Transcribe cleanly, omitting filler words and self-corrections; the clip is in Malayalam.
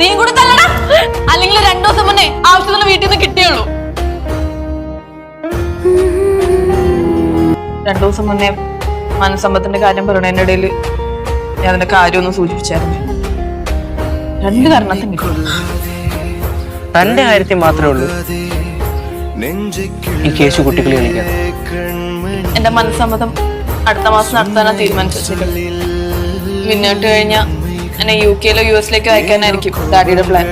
നീ കൂടെ തല്ലടാ. അല്ലെങ്കിൽ 2 ദിവസം മുന്നേ ആവശ്യത്തിന് വീട്ടിൽ നിന്ന് കിട്ടിയുള്ളൂ. 2 ദിവസം മുന്നേ മനസ്സമ്പത്തിന്റെ കാര്യം പറയണതിന്റെ ഇടയിൽ ഞാൻ അതിന്റെ കാര്യമൊന്നും സൂചിപ്പിച്ചായിരുന്നു. 2 കാരണത്തിന് തന്റെ കാര്യത്തിൽ മാത്രമേ ഉള്ളൂ ഈ കേശു കുട്ടികളി കളിക്കാൻ. എന്റെ മനസ്സമ്മതം അടുത്ത മാസം നടത്താനാണ് തീരുമാനിച്ചിട്ടുള്ളത്. മുന്നോട്ട് കഴിഞ്ഞാൽ എന്നെ UK-ലോ US-ലേക്കോ അയക്കാനായിരിക്കും ഡാഡിയുടെ പ്ലാൻ.